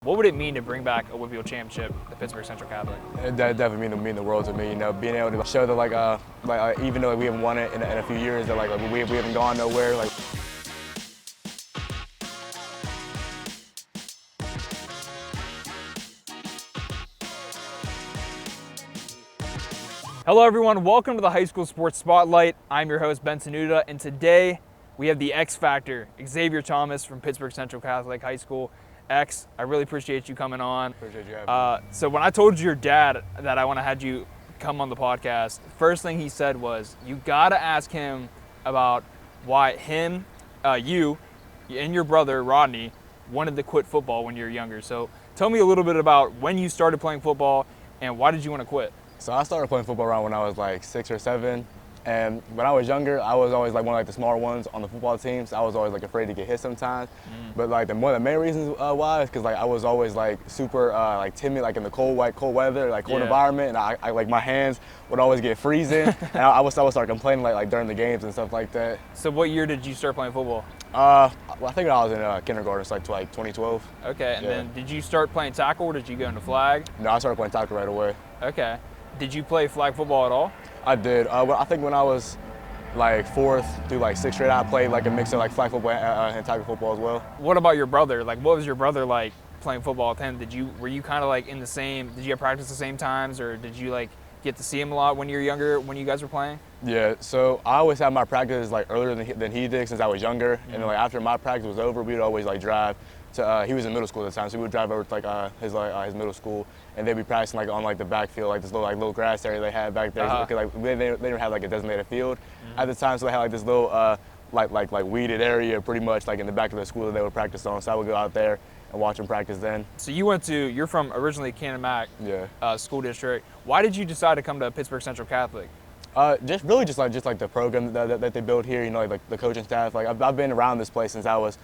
What would it mean to bring back a WPIAL championship to Pittsburgh Central Catholic? It definitely mean the world to me. You know, being able to show that even though we haven't won it in a few years, that we haven't gone nowhere. Hello everyone, welcome to the High School Sports Spotlight. I'm your host, Ben Tenuta, and today we have the X Factor, XXavier Thomas from Pittsburgh Central Catholic High School. X, I really appreciate you coming on. Appreciate you having me. So when I told your dad that I want to have you come on the podcast, first thing he said was, you gotta ask him about why you, and your brother Rodney wanted to quit football when you were younger. So tell me a little bit about when you started playing football and why did you want to quit? So I started playing football around when I was like 6 or 7. And when I was younger, I was always like one of the smaller ones on the football team. So I was always like afraid to get hit sometimes. But like one of the main reasons why is because like I was always like super like timid, like in the cold weather, like cold environment, and I like my hands would always get freezing, and I would start complaining like during the games and stuff like that. So what year did you start playing football? Well, I think I was in kindergarten, so like 2012. Okay, and then did you start playing tackle or did you go into flag? No, I started playing tackle right away. Okay. Did you play flag football at all? I did. Well, I think when I was like 4th through like 6th grade, I played like a mix of like flag football and tackle football as well. What about your brother? Like, what was your brother like playing football with him? Were you kind of like in the same? Did you have practice the same times, or did you like get to see him a lot when you were younger when you guys were playing? Yeah. So I always had my practices like earlier than he did since I was younger, and then, like after my practice was over, we'd always like drive to. He was in middle school at the time, so we would drive over to like his middle school, and they'd be practicing like on like the backfield, like this little grass area they had back there. Because like they didn't have like a designated field at the time, so they had like this little like weeded area pretty much like in the back of the school that they would practice on. So I would go out there and watch them practice then. So you're from originally Canamac school district. Why did you decide to come to Pittsburgh Central Catholic? Just like the program that they built here, you know, like the coaching staff. Like I've been around this place since I was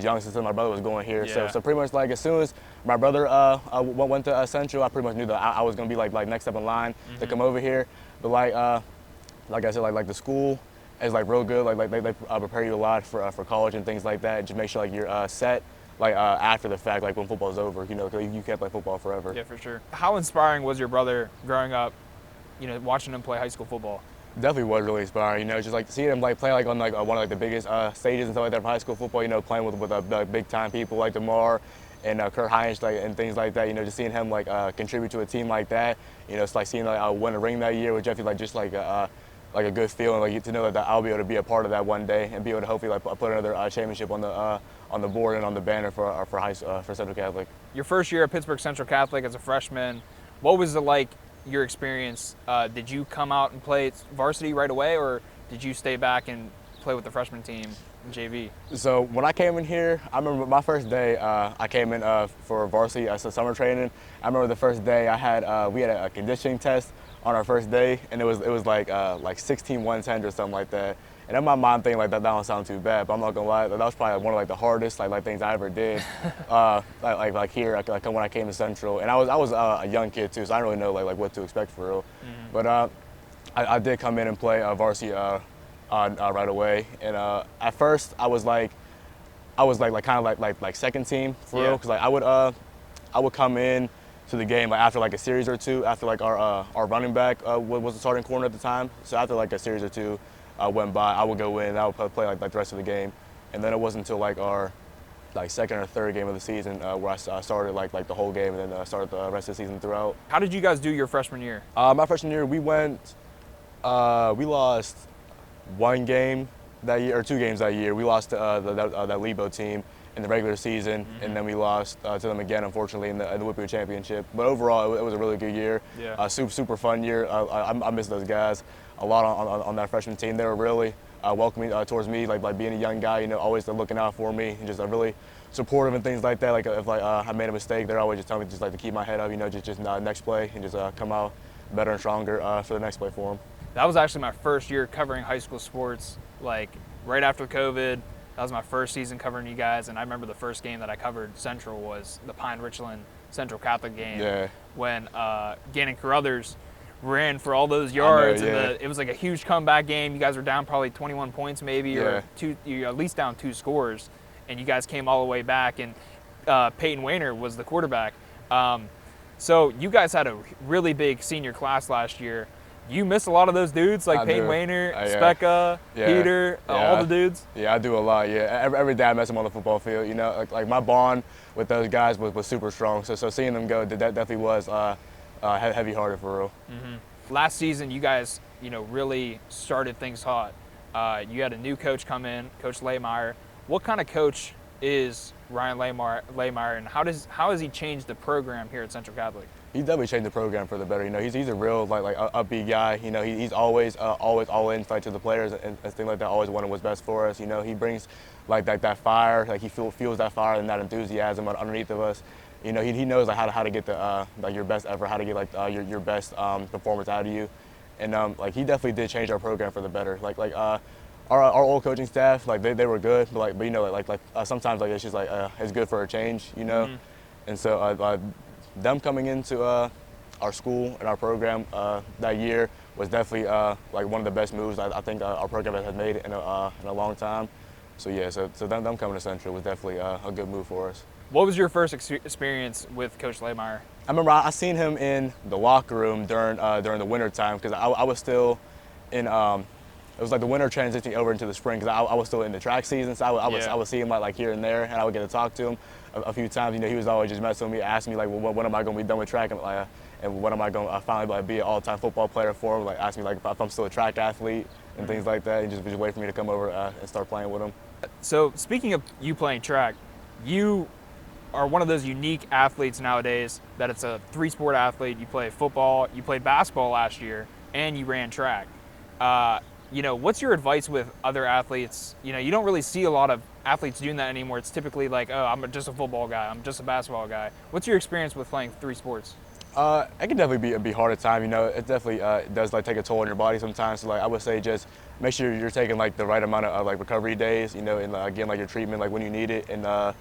young, since my brother was going here. Yeah. So pretty much like as soon as my brother went to Central, I pretty much knew that I was gonna be like next up in line to come over here. But like I said, like the school is like real good. Like they prepare you a lot for college and things like that. Just make sure like you're set. Like after the fact, like when football's over, you know, 'cause you can't play football forever. Yeah, for sure. How inspiring was your brother growing up, you know, watching him play high school football? Definitely was really inspiring, you know, just like seeing him like play like on like one of like the biggest stages and stuff like that for high school football, you know, playing with big time people like DeMar and Kurt Heinz and things like that, you know, just seeing him like contribute to a team like that, you know, it's like seeing like win a ring that year with Jeffy, like just like a good feeling, like to know that I'll be able to be a part of that one day and be able to hopefully like put another championship on the board and on the banner for Central Catholic. Your first year at Pittsburgh Central Catholic as a freshman, what was it like? Your experience, did you come out and play varsity right away, or did you stay back and play with the freshman team in JV? So when I came in here, I remember my first day, I came in for varsity as a summer training. I remember the first day we had a conditioning test on our first day, and it was like 16 110 or something like that. And in my mind thinking like that don't sound too bad, but I'm not gonna lie, that was probably one of like the hardest like things I ever did. like here, like when I came to Central, and I was a young kid too, so I didn't really know like what to expect for real. But I did come in and play varsity right away, and at first I was like kind of second team for real, because like I would come in to the game like after like a series or two, after like our running back was the starting corner at the time. So after like a series or two went by, I would go in and I would play like the rest of the game. And then it wasn't until like our second or third game of the season where I started like the whole game, and then started the rest of the season throughout. How did you guys do your freshman year? My freshman year, we lost one game that year, or 2 games that year. We lost to that Lebo team in the regular season, and then we lost to them again, unfortunately, in the WPIAL championship. But overall, it was a really good year. Yeah. Super fun year. I miss those guys a lot on that freshman team. They were really welcoming towards me, like being a young guy, you know, always looking out for me, and just really supportive and things like that. Like if I made a mistake, they're always just telling me just like to keep my head up, you know, just next play and just come out better and stronger for the next play for them. That was actually my first year covering high school sports, like right after COVID. That was my first season covering you guys, and I remember the first game that I covered Central was the Pine Richland Central Catholic game when Gannon Carruthers ran for all those yards, and it was like a huge comeback game. You guys were down probably 21 points maybe, or you're at least down 2 scores, and you guys came all the way back. And Peyton Wayner was the quarterback. So you guys had a really big senior class last year. You miss a lot of those dudes like Peyton Wayner, Specca, Peter, all the dudes? Yeah, I do a lot, yeah. Every day I miss them on the football field. You know, like my bond with those guys was super strong. So seeing them go, that definitely was heavy-hearted for real. Mm-hmm. Last season, you guys, really started things hot. You had a new coach come in, Coach Lehmeyer. What kind of coach is Ryan Lehmeyer, and how has he changed the program here at Central Catholic? He's definitely changed the program for the better. He's a real like upbeat guy. He's always all in to the players and things like that. Always wanting what's best for us. He brings like that fire. Like he fuels that fire and that enthusiasm underneath of us. He knows like how to get the like your best effort, how to get like your best performance out of you, and like he definitely did change our program for the better. Our old coaching staff, like they were good, but sometimes like it's just like it's good for a change, Mm-hmm. And so them coming into our school and our program that year was definitely like one of the best moves I think our program has made in a long time. So yeah, so them coming to Central was definitely a good move for us. What was your first experience with Coach Lehmeyer? I remember I seen him in the locker room during the winter time because I was still in. It was like the winter transitioning over into the spring because I was still in the track season, so I would see him like here and there, and I would get to talk to him a few times. He was always just messing with me, asking me like, well, when am I going to be done with track, and when am I going to finally be an all-time football player for him? Like, ask me like if I'm still a track athlete and things like that, and just wait for me to come over and start playing with him. So speaking of you playing track, you are one of those unique athletes nowadays that it's a three-sport athlete. You play football, you played basketball last year, and you ran track. What's your advice with other athletes? You don't really see a lot of athletes doing that anymore. It's typically like, oh, I'm just a football guy. I'm just a basketball guy. What's your experience with playing three sports? It can definitely be hard at times. It definitely does like take a toll on your body sometimes. So like I would say, just make sure you're taking like the right amount of like recovery days. And again like your treatment like when you need it, and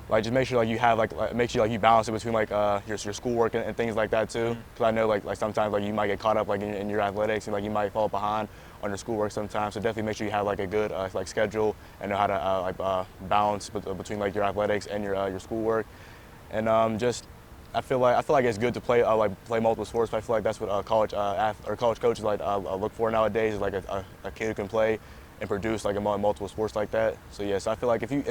like just make sure like you have make sure like you balance it between like your schoolwork and things like that too. Because I know like sometimes like you might get caught up like in your athletics and like you might fall behind on your schoolwork sometimes. So definitely make sure you have like a good like schedule and know how to balance between like your athletics and your schoolwork. And I feel like it's good to play multiple sports. But I feel like that's what college coaches look for nowadays, is like a kid who can play and produce like in multiple sports like that. So yes, I feel like if you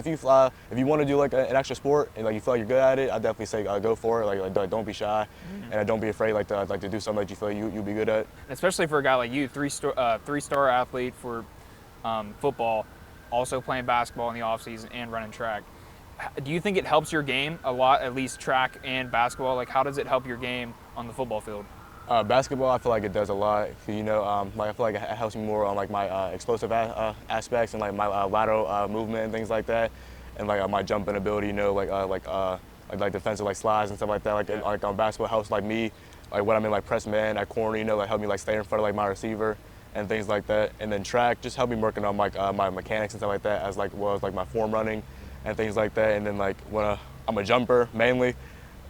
want to do like an extra sport and like you feel like you're good at it, I definitely say go for it. Like don't be shy, and don't be afraid to do something that you feel like you'll be good at. Especially for a guy like you, three-star athlete for football, also playing basketball in the offseason and running track. Do you think it helps your game a lot, at least track and basketball? Like, how does it help your game on the football field? Basketball, I feel like it does a lot. I feel like it helps me more on like my explosive aspects and like my lateral movement and things like that, and like my jumping ability. Like defensive like slides and stuff like that. Like on basketball helps like me, like when I'm in like press man at corner. Like help me like stay in front of like my receiver and things like that. And then track just help me working on like my mechanics and stuff like that, as well as like my form running and things like that. And then like when I'm a jumper mainly.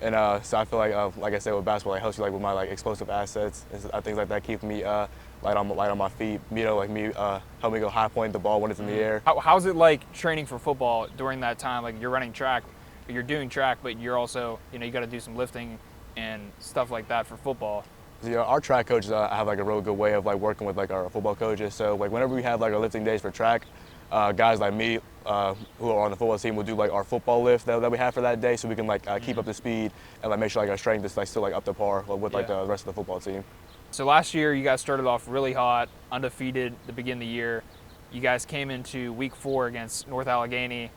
And so I feel like I said, with basketball, it helps you like with my like explosive assets and things like that, keep me light on my feet. Help me go high point the ball when it's in the air. How's it like training for football during that time? Like you're running track, you're doing track, but you're also you got to do some lifting and stuff like that for football. Our track coaches have like a real good way of like working with like our football coaches. So like whenever we have like our lifting days for track, guys like me who are on the football team will do like our football lift that we have for that day, so we can like keep up the speed and like make sure like our strength is like still like up to par with like the rest of the football team. So last year you guys started off really hot, undefeated at the beginning of the year. You guys came into week 4 against North Allegheny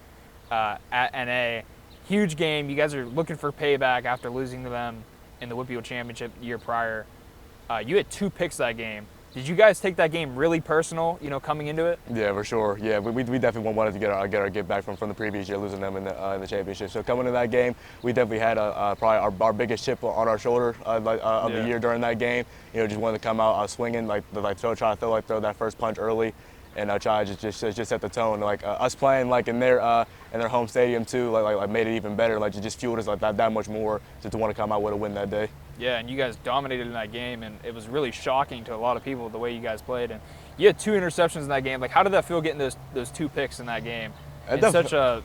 at NA. Huge game. You guys are looking for payback after losing to them in the WPIAL championship the year prior. You had 2 picks that game. Did you guys take that game really personal, coming into it? Yeah, for sure. Yeah, we definitely wanted to get our get back from the previous year, losing them in the championship. So coming into that game, we definitely had probably our biggest chip on our shoulder of the year during that game. Just wanted to come out swinging, try to throw that first punch early, and try to just set the tone. Like us playing like in their home stadium too, like made it even better. Like it just fueled us like that much more to want to come out with a win that day. Yeah, and you guys dominated in that game, and it was really shocking to a lot of people the way you guys played. And you had 2 interceptions in that game. Like, how did that feel getting those 2 picks in that game? in such a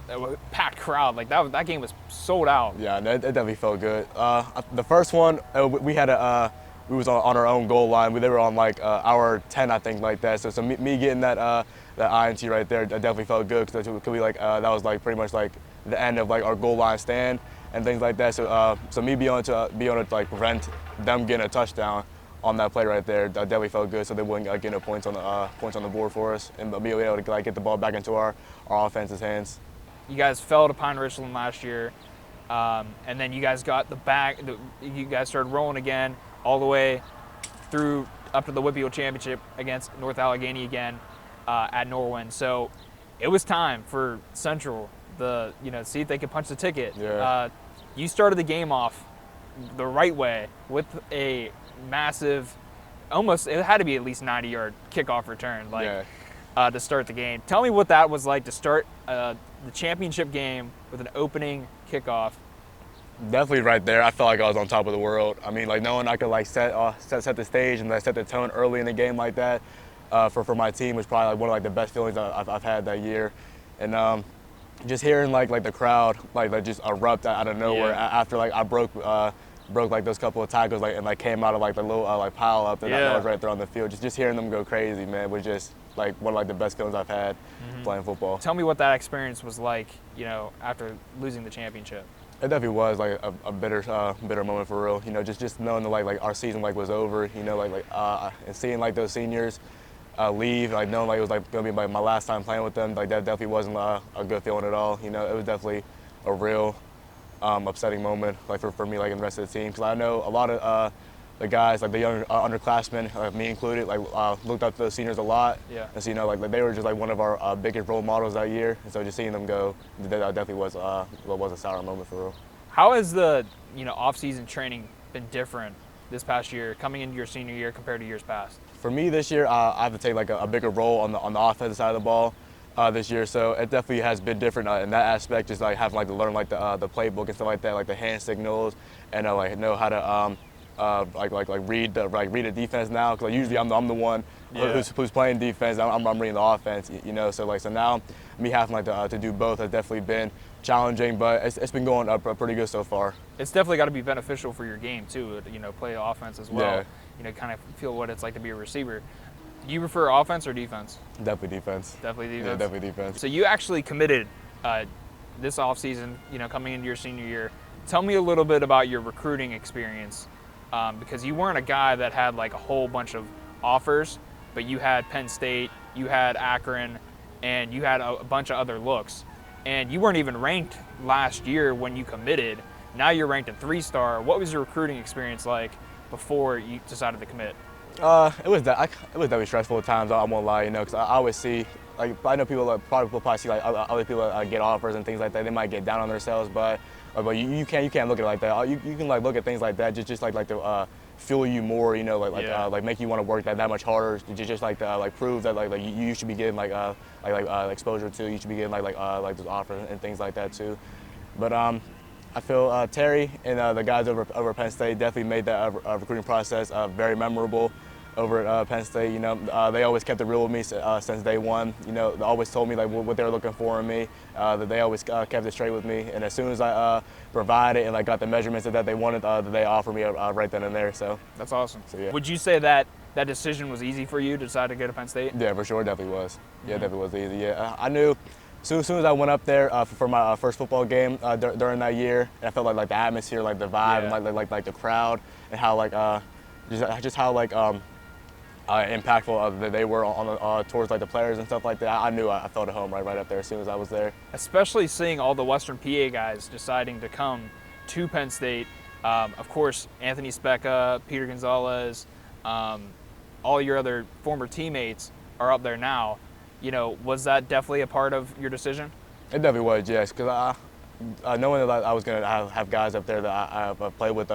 packed crowd. Like that game was sold out. Yeah, it definitely felt good. The first one, we had we was on our own goal line. They were on like hour 10, I think, like that. So me getting that INT right there, that definitely felt good because that was like pretty much like the end of like our goal line stand and things like that. So me being able to like prevent them getting a touchdown on that play right there, that definitely felt good. So they wouldn't get no points on the board for us, and be able to like get the ball back into our offense's hands. You guys fell to Pine Richland last year, and then you guys got you guys started rolling again all the way through up to the WPIAL championship against North Allegheny again at Norwin. So it was time for Central see if they could punch the ticket. Yeah. You started the game off the right way with a massive, it had to be at least 90-yard kickoff return, to start the game. Tell me what that was like to start the championship game with an opening kickoff. Definitely right there. I felt like I was on top of the world. I mean, like knowing I could like set the stage and like set the tone early in the game like that for my team was probably like one of like the best feelings I've had that year, and just hearing like the crowd like just erupt out of nowhere after like I broke like those couple of tackles and came out of like the little like pile up that was right there on the field. Just hearing them go crazy, man, was just like one of like the best feelings I've had playing football. Tell me what that experience was like, after losing the championship. It definitely was like a bitter moment for real. Just knowing that like our season like was over. And seeing like those seniors leave, like knowing like it was like gonna be like my last time playing with them. Like that definitely wasn't a good feeling at all. It was definitely a real upsetting moment like for me like and the rest of the team, because I know a lot of the guys like the young underclassmen, like me included, like looked up to those seniors a lot. Yeah. And so like they were just like one of our biggest role models that year, and so just seeing them go, that definitely was a sour moment for real. How has the off-season training been different this past year, coming into your senior year compared to years past? For me this year, I have to take like a bigger role on the offensive side of the ball this year, so it definitely has been different in that aspect. Just like having to learn like the playbook and stuff like that, like the hand signals, and like know how to read the defense now, because usually I'm the one who's playing defense. I'm reading the offense, So now me having to do both has definitely been challenging, but it's been going up pretty good so far. It's definitely got to be beneficial for your game too. Play the offense as well. Yeah. Kind of feel what it's like to be a receiver. Do you prefer offense or defense? Definitely defense. Definitely defense. Yeah, definitely defense. So you actually committed this offseason, coming into your senior year. Tell me a little bit about your recruiting experience. Because you weren't a guy that had like a whole bunch of offers, but you had Penn State, you had Akron, and you had a bunch of other looks. And you weren't even ranked last year when you committed. Now you're ranked a 3-star. What was your recruiting experience like before you decided to commit? It was definitely stressful at times. I won't lie, because I always see, like, I know people probably see like other people get offers and things like that. They might get down on themselves, but you can't look at it like that. You can like look at things like that just like to fuel you more, like make you want to work that much harder, just like to like prove that like you should be getting like exposure to. You should be getting like those offers and things like that too. But I feel Terry and the guys over Penn State definitely made that recruiting process very memorable over at Penn State. They always kept it real with me since day one. They always told me like what they were looking for in me. That they always kept it straight with me. And as soon as I provided and like got the measurements that they wanted, they offered me right then and there. So that's awesome. So, yeah. Would you say that decision was easy for you to decide to go to Penn State? Yeah, for sure, it definitely was. Yeah, it definitely was easy. Yeah, I knew. As soon as I went up there for my first football game during that year, and I felt like the atmosphere, like the vibe, and like the crowd, and how like just how like impactful they were on towards like the players and stuff like that. I knew I felt at home right up there as soon as I was there. Especially seeing all the Western PA guys deciding to come to Penn State. Of course, Anthony Specca, Peter Gonzalez, all your other former teammates are up there now. Was that definitely a part of your decision? It definitely was, yes, because knowing that I was going to have guys up there that I've played with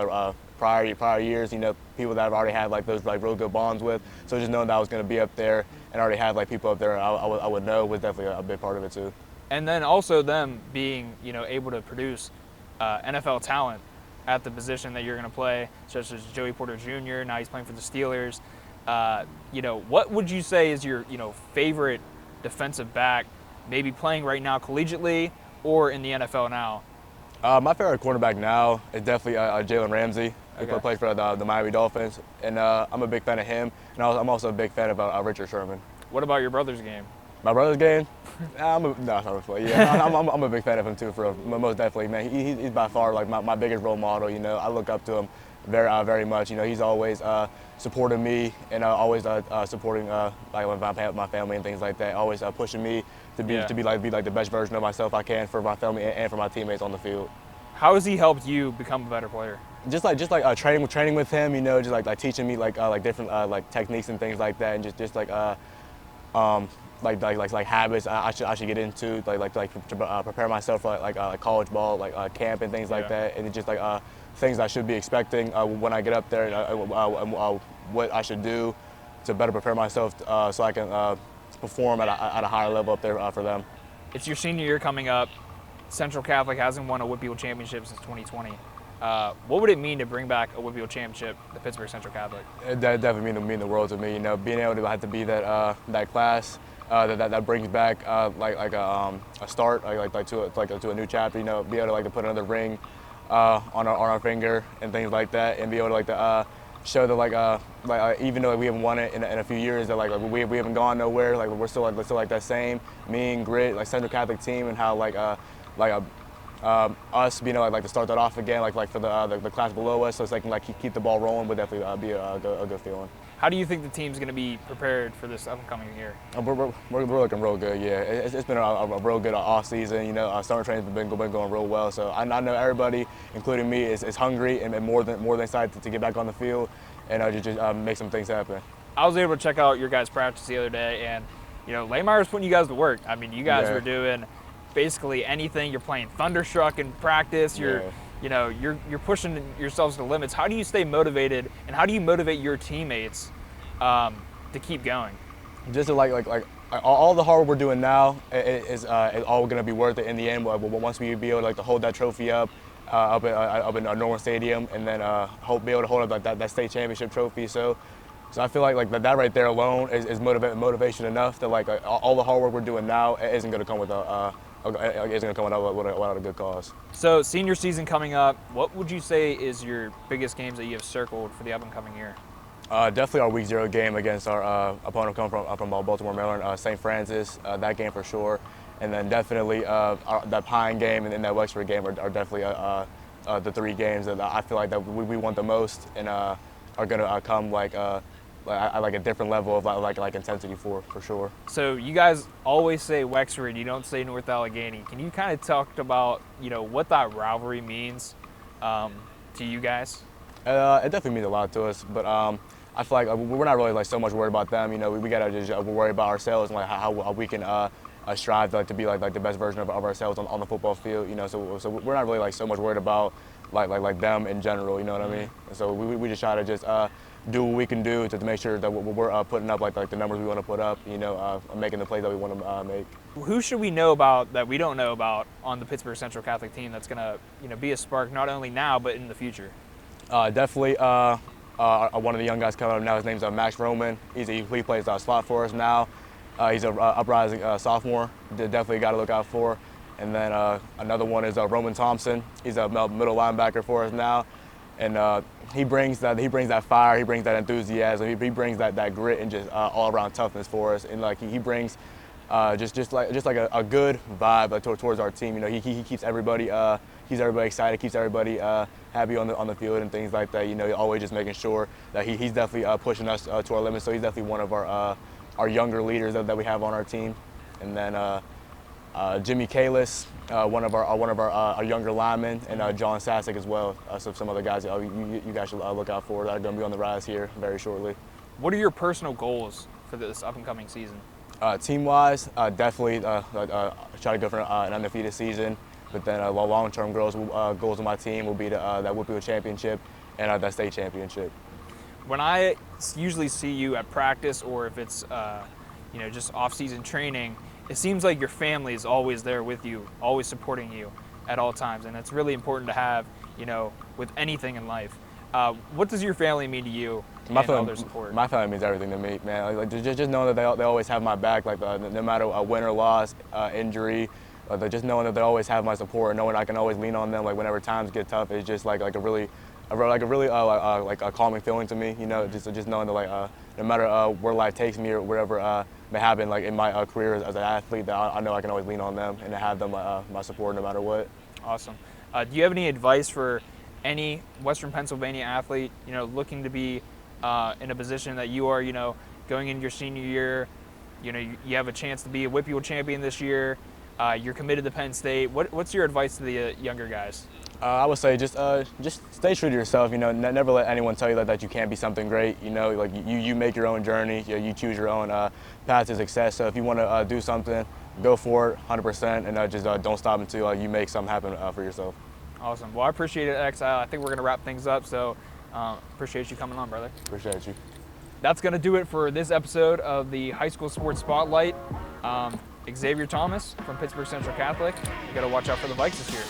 prior years, people that I've already had like those like real good bonds with. So just knowing that I was going to be up there and already have like people up there I would know was definitely a big part of it too. And then also them being able to produce NFL talent at the position that you're going to play, such as Joey Porter Jr. Now he's playing for the Steelers. What would you say is your favorite defensive back maybe playing right now collegiately or in the NFL now? My favorite quarterback now is definitely Jalen Ramsey. He plays for the Miami Dolphins, and I'm a big fan of him. And I'm also a big fan of Richard Sherman. What about your brother's game? My brother's game? I'm a big fan of him too, most definitely, man. He's by far like my biggest role model. You know, I look up to him very much. You know, he's always supporting me and always supporting like my family and things like that. Always pushing me to be like the best version of myself I can for my family and for my teammates on the field. How has he helped you become a better player? Just like training with him, you know, just like teaching me like different like techniques and things like that, and just like habits I should get into, to prepare myself for like college ball, like camp and things like that, and just like things I should be expecting when I get up there, and what I should do to better prepare myself so I can perform at a higher level up there for them. It's your senior year coming up. Central Catholic hasn't won a WPIAL championship since 2020. What would it mean to bring back a WPIAL championship to Pittsburgh Central Catholic? It definitely mean the world to me. You know, being able to have to be that class that brings back a start to a new chapter. You know, be able to put another ring on our finger and things like that, and be able to show that even though we haven't won it in a few years, that we haven't gone nowhere. Like we're still that same mean grit like Central Catholic team, and how us being able to start that off again, for the class below us, so it's keep the ball rolling, would definitely be a good feeling. How do you think the team's going to be prepared for this upcoming year? We're looking real good, yeah. It's been a real good off-season. You know, summer training's been going real well. So I know everybody, including me, is hungry and more than excited to get back on the field and just make some things happen. I was able to check out your guys' practice the other day, and you know, Laymeyer's putting you guys to work. I mean, you guys were doing basically anything. You're playing Thunderstruck in practice. You're pushing yourselves to the limits. How do you stay motivated, and how do you motivate your teammates to keep going? Just to all the hard work we're doing now is all going to be worth it in the end. Once we be able to hold that trophy up in Norman Stadium, and then be able to hold up that state championship trophy. So I feel like that right there alone is motivation enough that all the hard work we're doing now isn't going to come without a good cause. So senior season coming up, what would you say is your biggest games that you have circled for the up-and-coming year? Definitely our Week 0 game against our opponent coming from Baltimore, Maryland, St. Francis, that game for sure. And then definitely that Pine game and that Wexford game are definitely the three games that I feel like that we want the most, and are going to come a different level of intensity for sure. So you guys always say Wexford, you don't say North Allegheny. Can you kind of talk about what that rivalry means to you guys? It definitely means a lot to us, but I feel like we're not really so much worried about them. You know, we gotta just worry about ourselves and how we can strive to be the best version of ourselves on the football field. You know, so we're not really so much worried about like them in general. You know what I mean? So we just try to just do what we can do to make sure that we're putting up the numbers we want to put up. You know, making the plays that we want to make. Who should we know about that we don't know about on the Pittsburgh Central Catholic team that's gonna be a spark not only now but in the future? Definitely one of the young guys coming up now. His name's Max Roman. He plays slot for us now. He's an uprising sophomore. Definitely got to look out for. And then another one is Roman Thompson. He's a middle linebacker for us now, and he brings that fire. He brings that enthusiasm. He brings that grit and just all around toughness for us. And he brings just a good vibe towards our team. You know, he keeps everybody excited, keeps everybody happy on the field and things like that. You know, always just making sure that he's definitely pushing us to our limits. So he's definitely one of our younger leaders that we have on our team. And then Jimmy Kalis, one of our younger linemen, and John Sasek as well. So some other guys you guys should look out for that are going to be on the rise here very shortly. What are your personal goals for this up-and-coming season? Team-wise, definitely try to go for an undefeated season. But then long-term goals of my team will be that WPIAL championship and that state championship. When I usually see you at practice, or if it's just off-season training, it seems like your family is always there with you, always supporting you at all times, and it's really important to have with anything in life. What does your family mean to you, and all their support. My family means everything to me, man. Like just knowing that they always have my back, like no matter a win or loss, injury, just knowing that they always have my support, and knowing I can always lean on them, like whenever times get tough, it's just like a really calming feeling to me. You know, just knowing that no matter where life takes me or wherever may happen, like in my career as an athlete, that I know I can always lean on them and have them my support no matter what. Awesome. Do you have any advice for any Western Pennsylvania athlete, you know, looking to be in a position that you are, you know, going into your senior year, you know, you have a chance to be a WPIAL champion this year, you're committed to Penn State. What's your advice to the younger guys? I would say just stay true to yourself. You know, never let anyone tell you that you can't be something great. You know, like you make your own journey. You choose your own path to success. So if you want to do something, go for it 100%, and just don't stop until you make something happen for yourself. Awesome. Well, I appreciate it, X. I think we're going to wrap things up, so appreciate you coming on, brother. Appreciate you. That's going to do it for this episode of the High School Sports Spotlight. Xavier Thomas from Pittsburgh Central Catholic. You got to watch out for the Vikes this year.